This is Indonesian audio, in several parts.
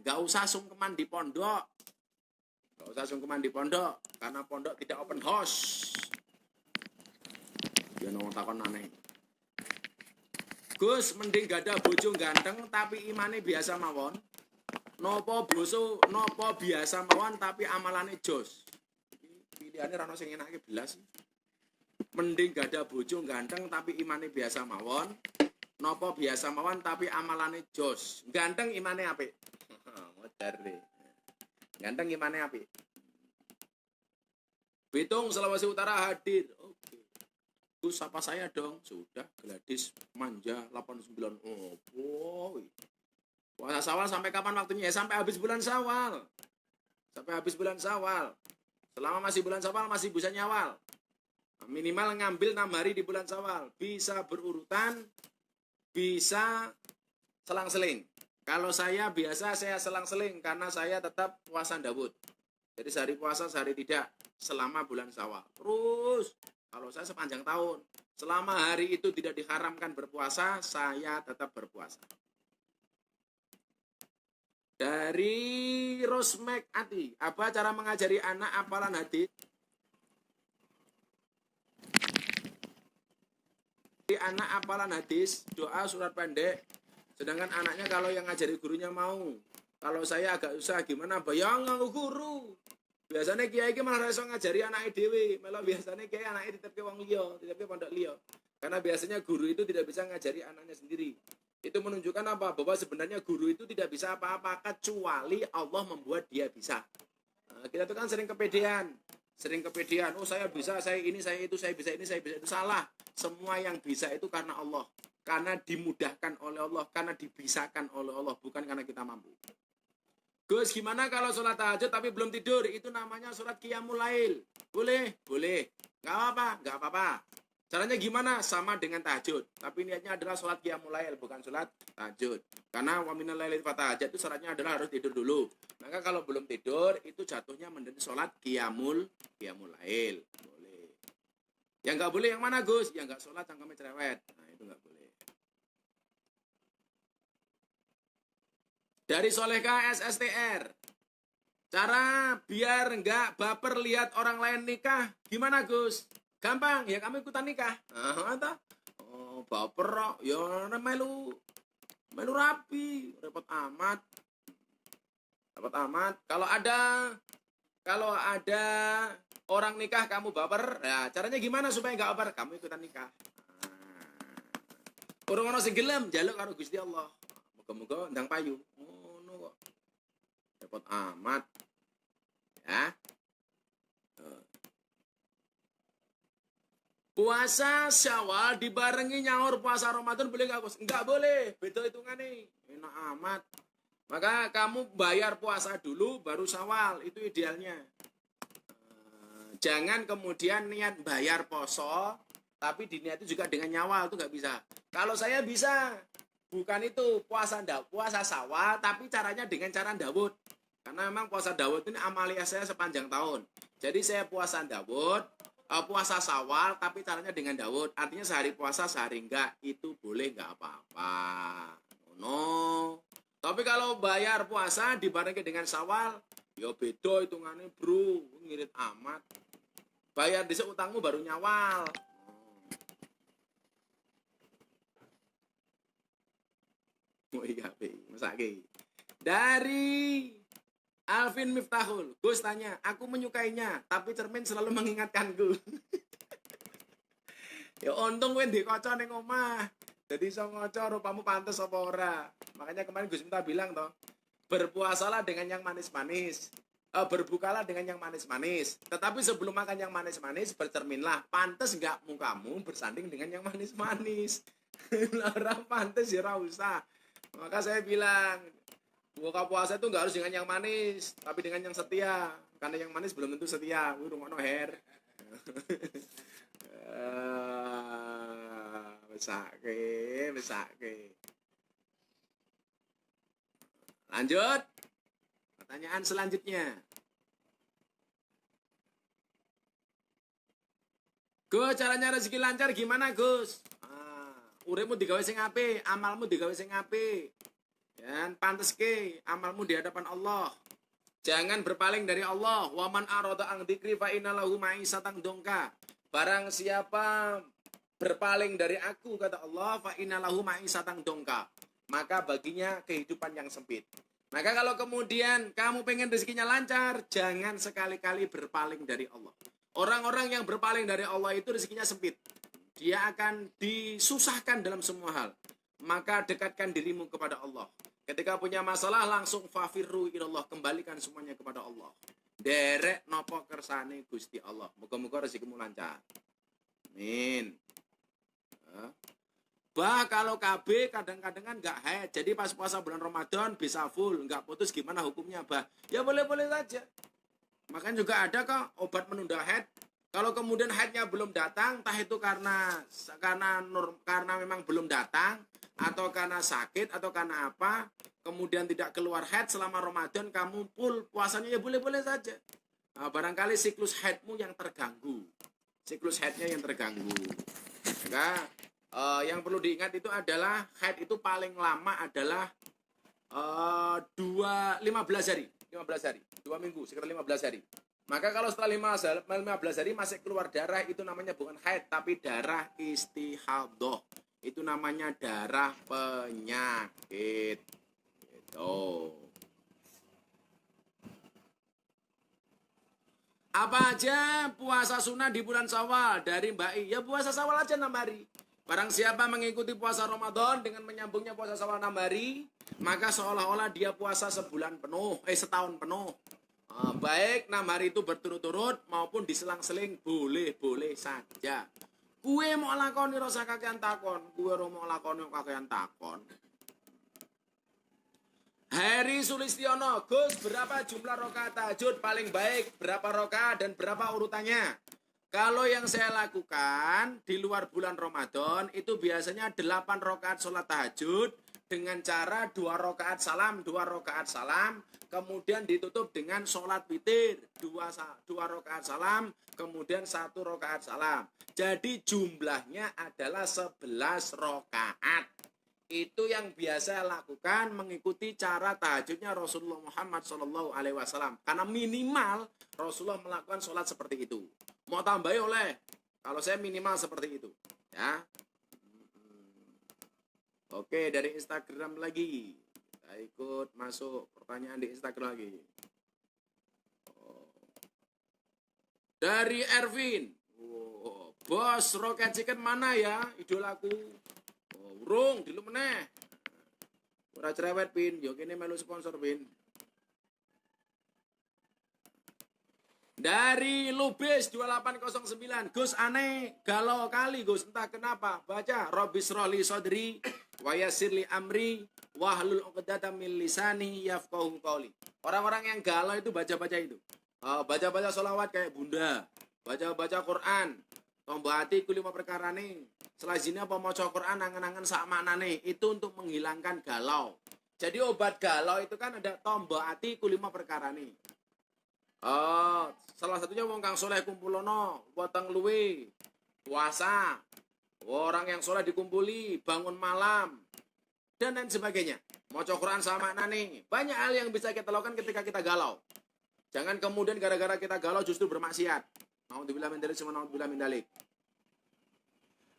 Nggak usah sungkeman di pondok. Nggak usah sungkeman di pondok. Karena pondok tidak open house. Ya nong takon aneh. Gus, mending gak ada bojo ganteng tapi imane biasa mawon. Nopo biasa mawon tapi amalane jos. Pilihannya rano sing enake belas. Mending gak ada bojo ganteng tapi imane biasa mawon. Nopo biasa mawon tapi amalane jos. Ganteng imane apik. Modar deh. Ganteng imane apik. Bitung Sulawesi Utara hadir. Oke. Gus, sapa saya dong. Sudah, Gladys Manja 89. Oh, puasa Syawal sampai kapan waktunya? Ya, sampai habis bulan Syawal. Sampai habis bulan Syawal. Selama masih bulan Syawal masih bisa nyawal. Minimal ngambil 6 hari di bulan Syawal. Bisa berurutan, bisa selang-seling. Kalau saya biasa saya selang-seling karena saya tetap puasa Daud. Jadi sehari puasa, sehari tidak selama bulan Syawal. Terus kalau saya sepanjang tahun, selama hari itu tidak diharamkan berpuasa, saya tetap berpuasa. Dari Rosmek Ati, apa cara mengajari anak hafalan hadis? Anak hafalan hadis, doa surat pendek. Sedangkan anaknya kalau yang ngajari gurunya mau. Kalau saya agak usah gimana, bayang guru. Biasanya kiai iki malah iso ngajari anake dhewe, malah biasanya kiai anake dititipke wong liya, dititipke pondok liya. Karena biasanya guru itu tidak bisa ngajari anaknya sendiri. Itu menunjukkan apa? Bahwa sebenarnya guru itu tidak bisa apa-apa kecuali Allah membuat dia bisa. Nah, kita tuh kan sering kepedean. Oh saya bisa, saya ini, saya itu, saya bisa ini, saya bisa itu. Salah. Semua yang bisa itu karena Allah. Karena dimudahkan oleh Allah. Karena dibisakan oleh Allah. Bukan karena kita mampu. Gus, gimana kalau sholat tahajud tapi belum tidur? Itu namanya sholat qiyamul lail. Boleh? Boleh. Nggak apa-apa. Caranya gimana? Sama dengan tahajud. Tapi niatnya adalah sholat qiyamul lail, bukan sholat tahajud. Karena wa minal laili fatahajjud itu syaratnya adalah harus tidur dulu. Maka kalau belum tidur, itu jatuhnya menjadi sholat qiyamul lail. Boleh. Yang nggak boleh yang mana, Gus? Yang nggak sholat cangkemnya cerewet. Nah, itu nggak boleh. Dari Soleka SSTR. Cara biar nggak baper lihat orang lain nikah. Gimana, Gus? Gampang, ya kamu ikutan nikah. Oh, baper, ya melu rapi, repot amat. Kalau ada orang nikah kamu baper, ya caranya gimana supaya nggak baper? Kamu ikutan nikah. Orang sing gelem njaluk karo Gusti Allah. Moga-moga ndang payu. Ngono kok. Repot amat. Ya. Puasa Syawal dibarengi nyaur puasa Ramadan boleh nggak, Gus? Nggak boleh, beda hitungannya. Enak amat. Maka kamu bayar puasa dulu baru Syawal, itu idealnya. Jangan kemudian niat bayar poso, tapi diniati juga dengan nyawal, itu nggak bisa. Kalau saya bisa, bukan itu puasa Syawal, tapi caranya dengan cara Dawud. Karena memang puasa Dawud ini amalia saya sepanjang tahun. Jadi saya puasa Dawud, puasa Syawal tapi caranya dengan Daud. Artinya sehari puasa sehari enggak, itu boleh enggak apa-apa. No. Tapi kalau bayar puasa dibarengi dengan Syawal, ya beda hitungannya, bro. Ngirit amat. Bayar dhisik utangmu baru nyawal. Oh iya, mesake. Dari Alvin Miftahul, Gus tanya, aku menyukainya, tapi cermin selalu mengingatkanku. Ya untung kowe ndek kaca ning omah. Jadi iso ngaca rupamu pantes apa ora. Makanya kemarin Gus minta bilang toh, berpuasalah dengan yang manis-manis. Berbukalah dengan yang manis-manis. Tetapi sebelum makan yang manis-manis, bercerminlah, pantes enggak mukamu bersanding dengan yang manis-manis. Ora pantes ya ora usah. Maka saya bilang, buka puasa itu nggak harus dengan yang manis, tapi dengan yang setia. Karena yang manis belum tentu setia. Wih, rungono her. Besake. Lanjut. Pertanyaan selanjutnya. Gus, caranya rezeki lancar gimana, Gus? Uripmu digawe sing apik, amalmu digawe sing apik. Dan panteske amalmu di hadapan Allah. Jangan berpaling dari Allah. Waman arada ang dzikri fa innalahu ma'isatan dongka. Barang siapa berpaling dari aku, kata Allah, fa innalahu ma'isatan dongka, maka baginya kehidupan yang sempit. Maka kalau kemudian kamu pengen rezekinya lancar, jangan sekali-kali berpaling dari Allah. Orang-orang yang berpaling dari Allah itu rezekinya sempit. Dia akan disusahkan dalam semua hal. Maka dekatkan dirimu kepada Allah. Ketika punya masalah langsung fafirru ilallah, kembalikan semuanya kepada Allah. Derek nopo kersane Gusti Allah. Moga-moga rezekimu lancar. Amin. Bah kalau KB kadang-kadang kan nggak haid. Jadi pas puasa bulan Ramadan bisa full, nggak putus, gimana hukumnya bah? Ya boleh-boleh saja. Makanya juga ada kok obat menunda haid. Kalau kemudian haidnya belum datang, entah itu karena memang belum datang, atau karena sakit, atau karena apa, kemudian tidak keluar haid selama Ramadan, kamu full puasanya, ya boleh-boleh saja. Nah, barangkali siklus haidmu yang terganggu. Siklus haidnya yang terganggu. Maka yang perlu diingat itu adalah haid itu paling lama adalah 15 hari. 2 minggu, sekitar 15 hari. Maka kalau setelah 15 hari masih keluar darah, itu namanya bukan haid, tapi darah istihadhah. Itu namanya darah penyakit. Gitu. Apa aja puasa sunnah di bulan Syawal dari Mbak I? Ya puasa Syawal aja 6 hari. Barang siapa mengikuti puasa Ramadan dengan menyambungnya puasa Syawal 6 hari, maka seolah-olah dia puasa setahun penuh. Baik 6 hari itu berturut-turut maupun diselang-seling, boleh-boleh saja. Kue mau lakoni rasa kakean takon, kue mau lakoni kakean takon. Heri Sulistiono, Gus, berapa jumlah rakaat tahajud paling baik? Berapa rakaat dan berapa urutannya? Kalau yang saya lakukan di luar bulan Ramadan itu biasanya 8 rakaat sholat tahajud dengan cara 2 rakaat salam, 2 rakaat salam, kemudian ditutup dengan sholat witir, 2 rakaat salam, kemudian 1 rakaat salam. Jadi jumlahnya adalah 11 rakaat. Itu yang biasa lakukan mengikuti cara tahajudnya Rasulullah Muhammad SAW. Karena minimal Rasulullah melakukan sholat seperti itu. Mau tambahin oleh, kalau saya minimal seperti itu. Ya. Oke, dari Instagram lagi. Kita ikut masuk pertanyaan di Instagram lagi. Dari Ervin. Bos, Rocket Chicken mana ya? Idolaku. Urung, di lu meneh. Ora cerewet, Pin. Yo kene melu sponsor, Pin. Dari Lubis 2809. Gus aneh, galau kali Gus, entah kenapa. Baca Robis Roli Sodri wa yassirli amri wahlul 'uqdatam min lisani yafqahu qawli. Orang-orang yang galau itu baca-baca itu. Baca-baca sholawat kayak Bunda. Baca-baca Quran. Tombo hati ku 5 perkara nih. Selajine apa maca Quran angen-angen sak maknane, itu untuk menghilangkan galau. Jadi obat galau itu kan ada tombo hati ku 5 perkara nih. Salah satunya wong kang soleh kumpulono, weteng luwe, puasa, orang yang soleh dikumpuli, bangun malam, dan lain sebagainya. Maca Quran sama maknane. Banyak hal yang bisa kita lakukan ketika kita galau. Jangan kemudian gara-gara kita galau justru bermaksiat. Naudzubillah min dzalik, naudzubillah min dzalik.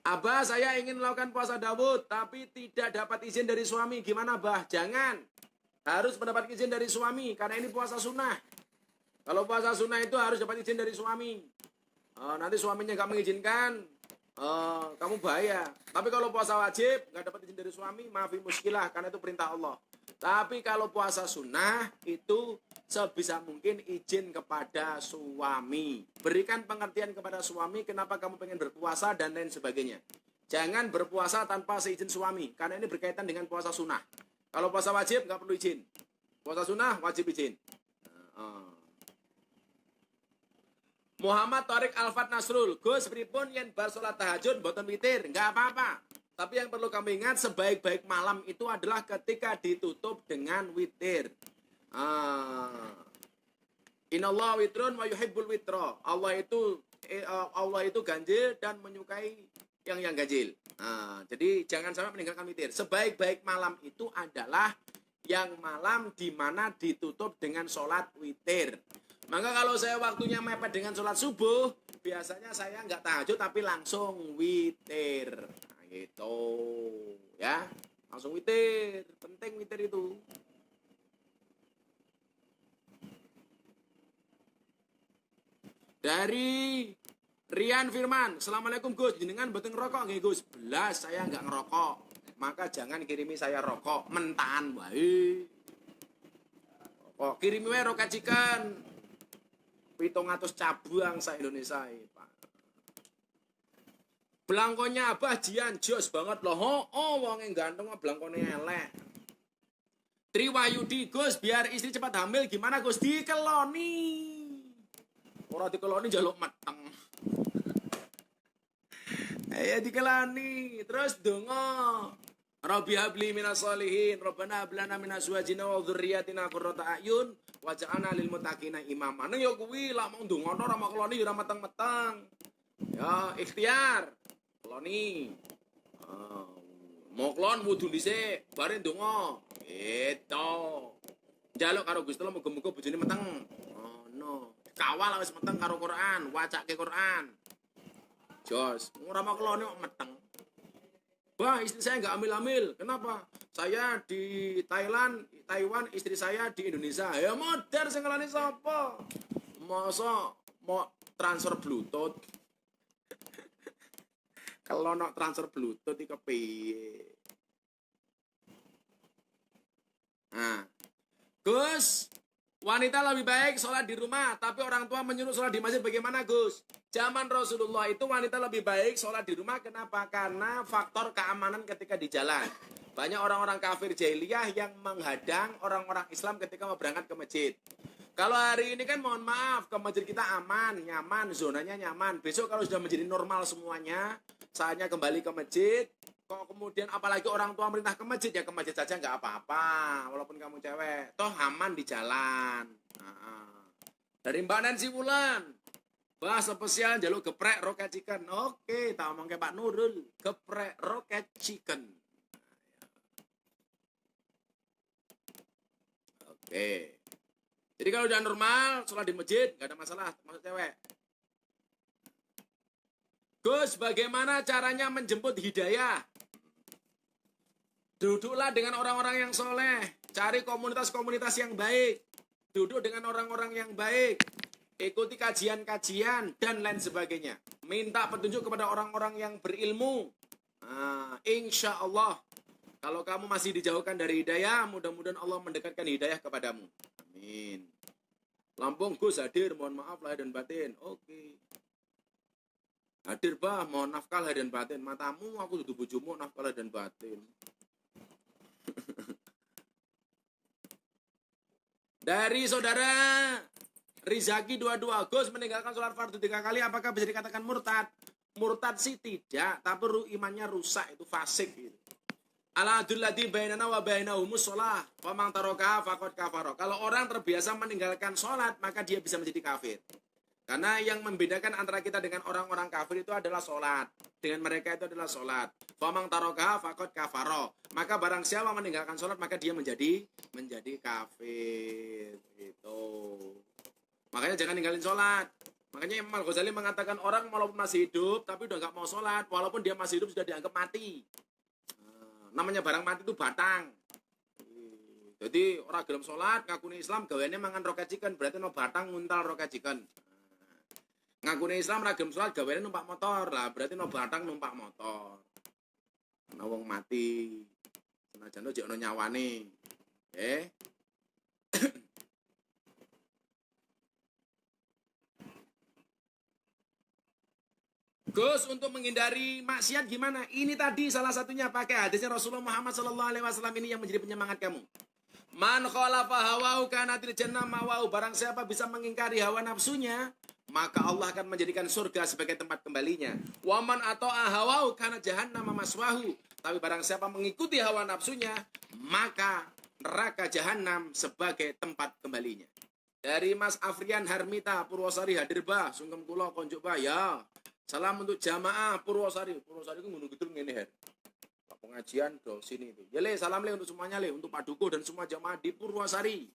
Abah, saya ingin melakukan puasa Daud, tapi tidak dapat izin dari suami. Gimana, Bah? Jangan. Harus mendapat izin dari suami, karena ini puasa sunnah. Kalau puasa sunnah itu harus dapat izin dari suami. Nanti suaminya gak mengizinkan, kamu bahaya. Tapi kalau puasa wajib, gak dapat izin dari suami, maafi muskilah, karena itu perintah Allah. Tapi kalau puasa sunnah, itu sebisa mungkin izin kepada suami. Berikan pengertian kepada suami kenapa kamu pengen berpuasa dan lain sebagainya. Jangan berpuasa tanpa seizin suami, karena ini berkaitan dengan puasa sunnah. Kalau puasa wajib nggak perlu izin. Puasa sunnah wajib izin. Muhammad Tariq Alfat Nasrul, Gus pripun yen bar salat tahajud mboten witir, nggak apa-apa. Tapi yang perlu kamu ingat, sebaik-baik malam itu adalah ketika ditutup dengan witir. Inallah witrun wa yuhibbul witra. Allah itu ganjil dan menyukai yang ganjil. Jadi jangan sampai meninggalkan witir. Sebaik-baik malam itu adalah yang malam di mana ditutup dengan sholat witir. Maka kalau saya waktunya mepet dengan sholat subuh, biasanya saya nggak tahajud tapi langsung witir. Nah, gitu ya, langsung witir. Penting witir itu. Dari Rian Firman, Assalamualaikum Gus, jenengan boten ngerokok nggih Gus? Belas saya nggak ngerokok. Maka jangan kirimi saya rokok mentahan wae. Kok kirimi wae roket chicken. 700 cabang sa Indonesia Pak. Blangkonya Abah Jian jos banget loh. Wonge ganteng mah blangkone elek. Triwayudi Gus, biar istri cepat hamil gimana Gus? Dikeloni. Ora dikeloni njaluk meteng. Ya dikelani. Terus donga. Rabbi habli minas solihin. Rabbana hablana minas wajina wa dzurriyyatina qurrata a'yun waj'alna lil muttaqina imama. Nang ya kuwi lak mau ndongono ora mau keloni ora meteng-meteng. Ya ikhtiar. Keloni. Mau kelon wudu dhisik, bare ndonga. Gitu. Njaluk karo Gusti Allah muga-muga bojone meteng. Ngono. Kawal wis meteng karo Quran, wacake Quran. Jos, ora mau kelone kok meteng. Wah, istri saya nggak ambil-ambil. Kenapa? Saya di Taiwan, istri saya di Indonesia. Ya modern sing ngelani sapa? Masa mau transfer Bluetooth? Kalau nak transfer Bluetooth iki kepiye? Nah, Gus, wanita lebih baik sholat di rumah, tapi orang tua menyuruh sholat di masjid. Bagaimana Gus? Zaman Rasulullah itu wanita lebih baik sholat di rumah. Kenapa? Karena faktor keamanan ketika di jalan. Banyak orang-orang kafir jahiliyah yang menghadang orang-orang Islam ketika mau berangkat ke masjid. Kalau hari ini kan mohon maaf, ke masjid kita aman, nyaman, zonanya nyaman. Besok kalau sudah menjadi normal semuanya, saatnya kembali ke masjid. Kok kemudian apalagi orang tua merintah ke masjid, ya ke masjid saja nggak apa-apa. Walaupun kamu cewek, toh aman di jalan. Dari Mbak Nancy Wulan, bahas spesial jaluk geprek roket chicken. Oke, tak omong ke Pak Nurul, geprek roket chicken. Oke. Jadi kalau udah normal, sholat di masjid, nggak ada masalah, maksud cewek. Gus, bagaimana caranya menjemput hidayah? Duduklah dengan orang-orang yang soleh, cari komunitas-komunitas yang baik, duduk dengan orang-orang yang baik, ikuti kajian-kajian, dan lain sebagainya. Minta petunjuk kepada orang-orang yang berilmu. Insya Allah, kalau kamu masih dijauhkan dari hidayah, mudah-mudahan Allah mendekatkan hidayah kepadamu. Amin. Lampung Gus hadir, mohon maaf lahir dan batin. Oke. Hadir bah, mohon nafkah lahir dan batin. Matamu aku duduk bojomu nafkah lahir dan batin. Dari saudara Rizaki 22, Gus meninggalkan sholat fardu 3 kali, apakah bisa dikatakan murtad? Murtad sih tidak, tapi imannya rusak, itu fasik gitu. Aladulladzi bainana wa bainahumus shalah, faman taraka faqad kafara. Kalau orang terbiasa meninggalkan sholat, maka dia bisa menjadi kafir. Karena yang membedakan antara kita dengan orang-orang kafir itu adalah sholat. Dengan mereka itu adalah sholat. Faman taraka faqad kafara. Maka barang siapa meninggalkan sholat, maka dia menjadi kafir. Gitu. Makanya jangan ninggalin sholat. Makanya Imam Al-Ghazali mengatakan orang walaupun masih hidup, tapi udah nggak mau sholat, walaupun dia masih hidup sudah dianggap mati. Namanya barang mati itu batang. Jadi orang gelem sholat ngakuni Islam gaweane mangan roket chicken, berarti no batang nguntal roket chicken. Ngakuni Islam ra gelem sholat gaweane numpak motor, lah berarti no batang numpak motor. Ana wong mati senajan jek ono nyawane. Gus, untuk menghindari maksiat gimana? Ini tadi salah satunya pakai hadisnya Rasulullah Muhammad SAW ini yang menjadi penyemangat kamu. Man khalafa hawahu kanatil jannah ma'wahu. Barang siapa bisa mengingkari hawa nafsunya, maka Allah akan menjadikan surga sebagai tempat kembalinya. Waman ata'a hawahu kana jahannama maswahu. Tapi barang siapa mengikuti hawa nafsunya, maka neraka jahanam sebagai tempat kembalinya. Dari Mas Afrian Harmita Purwosari hadir bah, sungkem kula konjuk bah ya. Salam untuk jamaah Purwosari. Purwosari ku ngono gitu ngene her. pengajian do sini itu. Ya Le, salam Le untuk semuanya Le, untuk Pak Duko dan semua jamaah di Purwosari.